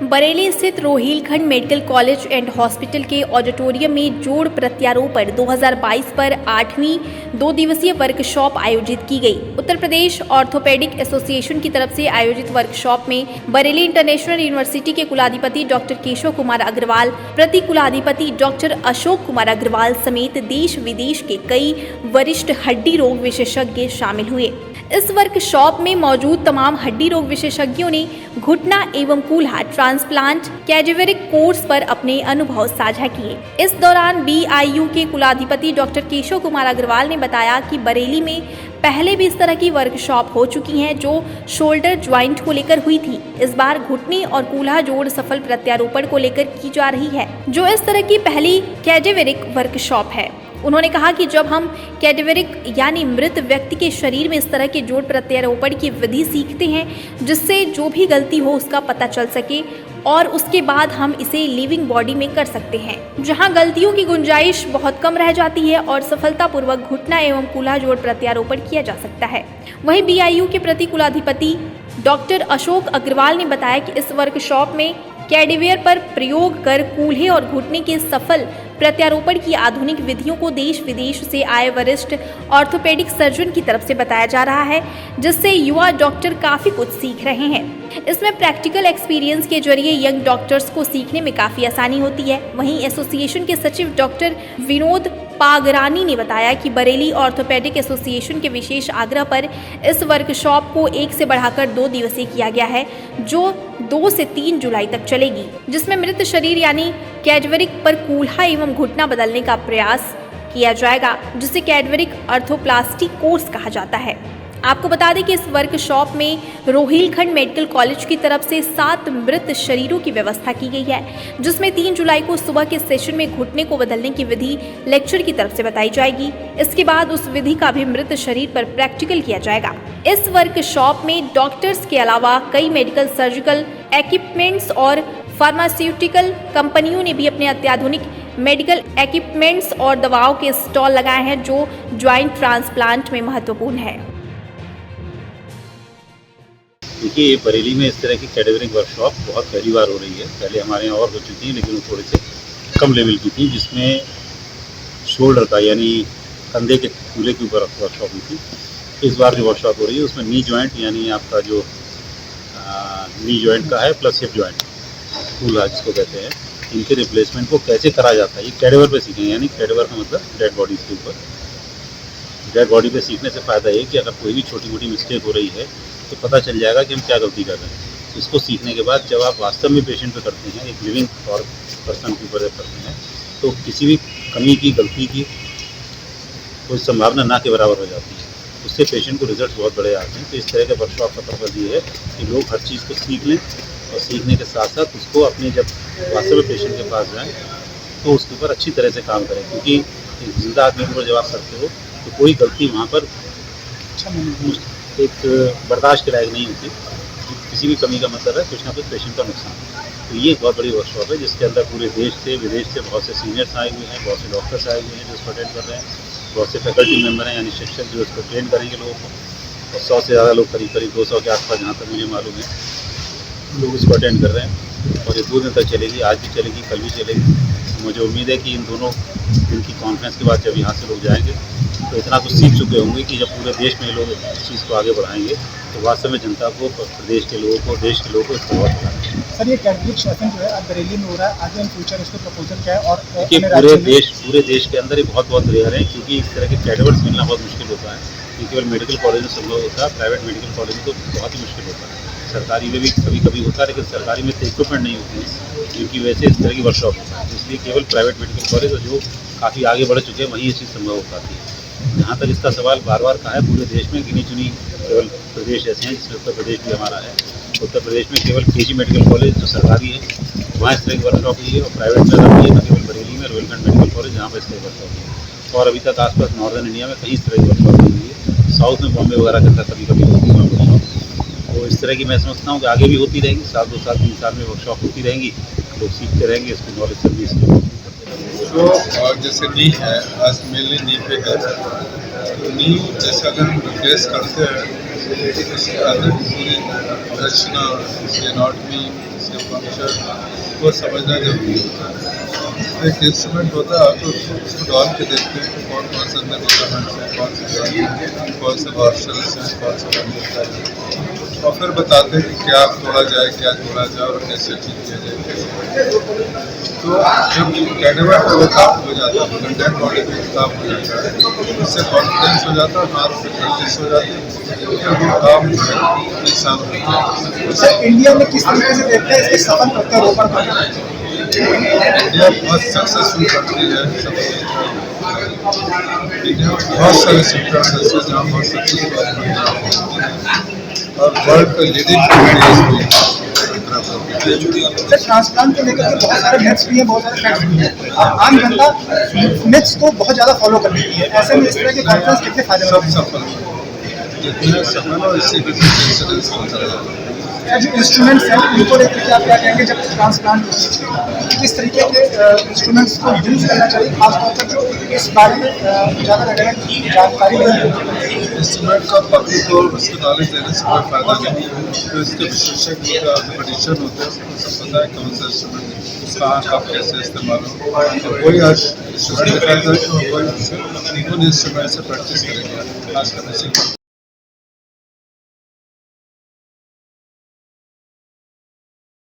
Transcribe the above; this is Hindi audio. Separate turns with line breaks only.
बरेली स्थित Rohilkhand medical college and hospital के ऑडिटोरियम में जोड़ प्रत्यारोपण 2022 पर 8वीं 2 दिवसीय वर्कशॉप आयोजित की गई। उत्तर प्रदेश ऑर्थोपेडिक एसोसिएशन की तरफ से आयोजित वर्कशॉप में बरेली इंटरनेशनल यूनिवर्सिटी के कुलाधिपति डॉक्टर केशव कुमार अग्रवाल, प्रति कुलाधिपति डॉक्टर अशोक कुमार अग्रवाल समेत देश विदेश के कई वरिष्ठ हड्डी रोग विशेषज्ञ शामिल हुए। इस वर्कशॉप में मौजूद तमाम हड्डी रोग विशेषज्ञों ने घुटना एवं कूल्हा ट्रांसप्लांट कैडेवरिक कोर्स पर अपने अनुभव साझा किए। इस दौरान BIU के कुलाधिपति डॉक्टर केशव कुमार अग्रवाल ने बताया कि बरेली में पहले भी इस तरह की वर्कशॉप हो चुकी हैं जो शोल्डर ज्वाइंट को लेकर हुई थी। इस बार घुटने और कूल्हा जोड़ सफल प्रत्यारोपण को लेकर की जा रही है, जो इस तरह की पहली कैडेवरिक वर्कशॉप है। उन्होंने कहा कि जब हम कैडेवरिक यानी मृत व्यक्ति के शरीर में इस तरह के जोड़ प्रत्यारोपण की विधि सीखते हैं जिससे जो भी गलती हो उसका पता चल सके और उसके बाद हम इसे लिविंग बॉडी में कर सकते हैं, जहां गलतियों की गुंजाइश बहुत कम रह जाती है और सफलतापूर्वक घुटना एवं कूल्हा जोड़ प्रत्यारोपण किया जा सकता है। वहीं BIU के प्रति कुलाधिपति डॉक्टर अशोक अग्रवाल ने बताया कि इस वर्कशॉप में कैडेवर पर प्रयोग कर कूल्हे और घुटने के सफल प्रत्यारोपण की आधुनिक विधियों को देश विदेश से आए वरिष्ठ ऑर्थोपेडिक सर्जन की तरफ से बताया जा रहा है, जिससे युवा डॉक्टर काफी कुछ सीख रहे हैं। इसमें प्रैक्टिकल एक्सपीरियंस के जरिए यंग डॉक्टर्स को सीखने में काफी आसानी होती है। वहीं एसोसिएशन के सचिव डॉक्टर विनोद पागरानी ने बताया कि बरेली ऑर्थोपेडिक एसोसिएशन के विशेष आग्रह पर इस वर्कशॉप को 1 से बढ़ाकर 2 दिवसीय किया गया है, जो 2 से 3 जुलाई तक चलेगी, जिसमें मृत शरीर यानी कैडवरिक पर कूल्हा एवं घुटना बदलने का प्रयास किया जाएगा, जिसे कैडवरिक अर्थोप्लास्टी कोर्स कहा जाता है। आपको बता दें कि इस वर्कशॉप में रोहिलखंड मेडिकल कॉलेज की तरफ से 7 मृत शरीरों की व्यवस्था की गई है, जिसमें 3 जुलाई को सुबह के सेशन में घुटने को बदलने की विधि लेक्चर की तरफ से बताई जाएगी। इसके बाद उस विधि का भी मृत शरीर पर प्रैक्टिकल किया जाएगा। इस वर्कशॉप में डॉक्टर्स के अलावा कई मेडिकल सर्जिकल इक्विपमेंट्स और फार्मास्यूटिकल कंपनियों ने भी अपने अत्याधुनिक मेडिकल इक्विपमेंट्स और दवाओं के स्टॉल लगाए हैं, जो ज्वाइंट ट्रांसप्लांट में महत्वपूर्ण है।
देखिए, बरेली में इस तरह की कैडेवरिक वर्कशॉप बहुत पहली बार हो रही है। पहले हमारे यहाँ और हो चुकी है, लेकिन वो थोड़े से कम लेवल की थी, जिसमें शोल्डर का यानी कंधे के कूल्हे के ऊपर वर्कशॉप हुई थी। इस बार जो वर्कशॉप हो रही है उसमें नी जॉइंट यानी आपका जो नी जॉइंट का है प्लस हिप जॉइंट कूल्हा जिसको कहते हैं, इनके रिप्लेसमेंट को कैसे करा जाता है ये कैडेवर पे सीखेंगे। यानी कैडेवर का मतलब डेड बॉडीज़ के ऊपर। डेड बॉडी पे सीखने से फ़ायदा ये कि अगर कोई भी छोटी मोटी मिस्टेक हो रही है तो पता चल जाएगा कि हम क्या गलती कर रहे हैं। इसको सीखने के बाद जब आप वास्तव में पेशेंट पे करते हैं, एक लिविंग पर्सन के ऊपर करते हैं, तो किसी भी कमी की गलती की कोई संभावना ना के बराबर हो जाती है। उससे पेशेंट को रिजल्ट बहुत बड़े आते हैं। तो इस तरह के वर्कशॉप का पर्पज़ ये है कि लोग हर चीज़ को सीख लें और सीखने के साथ साथ उसको अपने जब वास्तव में पेशेंट के पास जाएँ तो उसके ऊपर अच्छी तरह से काम करें, क्योंकि एक जिंदा आदमी के ऊपर जब आप करते हो तो कोई गलती वहाँ पर एक बर्दाश्त के लायक नहीं होती। किसी भी कमी का मतलब है कुछ ना कुछ पेशेंट का नुकसान। तो ये एक बहुत बड़ी वर्कशॉप है जिसके अंदर पूरे देश से विदेश से बहुत से सीनियर्स आए हुए हैं, बहुत से डॉक्टर्स आए हुए हैं जो इसको अटेंड कर रहे हैं, बहुत से फैकल्टी मेम्बर हैं यानी शिक्षक जो इसको ट्रेन करेंगे लोगों को, और 100 से ज़्यादा लोग, करीब 200 के आसपास जहाँ तक मुझे मालूम है, लोग इसको अटेंड कर रहे हैं। और ये 2 दिन तक चलेगी, आज भी चलेगी, कल भी चलेगी। मुझे उम्मीद है कि इन दोनों दिन की कॉन्फ्रेंस के बाद जब यहाँ से लोग जाएंगे तो इतना कुछ सीख चुके होंगे कि जब पूरे देश में लोग इस चीज़ को आगे बढ़ाएंगे तो वास्तव में जनता को, प्रदेश के लोगों को, देश के लोगों को इसका बहुत फायदा है।
सर, ये कैडेवरिक सेशन जो है अब बरेली में हो रहा है, आगे इन फ्यूचर इसको प्रपोजल क्या है? और
देखिए, पूरे देश के अंदर ये बहुत रेयर है, क्योंकि इस तरह के कैडेवर्स मिलना बहुत मुश्किल होता है। ये केवल मेडिकल कॉलेज में संभव होता है, प्राइवेट मेडिकल कॉलेज में तो बहुत ही मुश्किल होता है। सरकारी में भी कभी होता है, लेकिन सरकारी में तो इक्विपमेंट नहीं होते हैं, क्योंकि वैसे इस तरह की वर्कशॉप होता है। इसलिए केवल प्राइवेट मेडिकल कॉलेज और जो काफ़ी आगे बढ़ चुके हैं वहीं ये चीज़ संभव हो पाती है। जहाँ तक इसका सवाल बार कहा है, पूरे देश में गिनी चुनी केवल प्रदेश ऐसे हैं, जिसमें उत्तर प्रदेश भी हमारा है। उत्तर प्रदेश में केवल KG मेडिकल कॉलेज जो सरकारी है वहाँ इस तरह की वर्कशॉप हुई है, और प्राइवेट में अगर है तो केवल बरेली में रोहिलखंड मेडिकल कॉलेज जहाँ पर इस तरह की वर्कशॉप हुई है। और अभी तक आसपास नॉर्दर्न इंडिया में कहीं इस तरह की वर्कशॉप नहीं हुई है। साउथ में बॉम्बे वगैरह के अंदर कभी होती है वर्कशॉप। तो इस तरह की मैं समझता हूँ कि आगे भी होती रहेंगी, साल 2 साल 3 साल में वर्कशॉप होती रहेंगी, लोग सीखते रहेंगे, इसकी नॉलेज सर्विस
तो जैसे नी है, आज मेनली नी पे है, तो नी जैसे अगर हम रिप्लेस करते हैं तो इसके अंदर पूरी रचना एनाटॉमी इसके फंक्शन वो समझना जरूरी होता है। एक इंस्ट्रूमेंट होता है तो उसको डाल के देखते हैं कि कौन कौन से अंदर एलिमेंट्स हैं, कौन से कौन से वार्शल्स हैं, कौन से कंडक्टर हैं, और फिर बताते हैं कि क्या तोड़ा जाए, क्या जोड़ा जाए और कैसे ठीक किया जाए, कैसे। तो जब कैडेवर को काम हो जाता है, कंटेंट बॉडी में काम हो जाता है, उससे कॉन्फिडेंस हो जाता है, हाथ में प्रैक्टिस हो जाती है, फिर वो काम जो है इंसान होता है।
सर इंडिया में किस तरीके से देखते हैं इसके सफल प्रत्यारोपण का?
इंडिया बहुत सक्सेसफुल कंट्री है, इंडिया में बहुत सारे सेक्टर्स ऐसे जहाँ बहुत सक्सेसफुल और वर्ल्ड का लीडिंग कंट्रीज भी है।
सर ट्रांसप्लांट को लेकर के बहुत सारे मिथ्स भी हैं, बहुत सारे फैक्ट्स भी हैं, और आम जनता मिथ्स को बहुत ज़्यादा फॉलो कर लेती है। ऐसे में इस तरह के कॉन्फ्रेंस कितने फायदेमंद हैं?
सफल जितने सफल और इससे भी इंसिडेंस होता है।
जो इंस्ट्रूमेंट्स हैं उनको लेकर के आप क्या कहेंगे जब ट्रांसप्लांट किस तरीके के इंस्ट्रूमेंट्स को यूज़ करना चाहिए, खासतौर पर जो इस बारे में ज़्यादा लगेगा जानकारी नहीं?
इंस्ट्रूमेंट का पब्लिक को उसको नॉलेज देने से कोई फायदा नहीं, तो इसके विशेषज्ञ का कंपटीशन होता है, उसको सब पता है कौन सा इंस्ट्रूमेंट कहाँ कब कैसे इस्तेमाल हो, और वही आज दिखाया जाए तो वही उन इंस्ट्रूमेंट से प्रैक्टिस करेंगे खास कर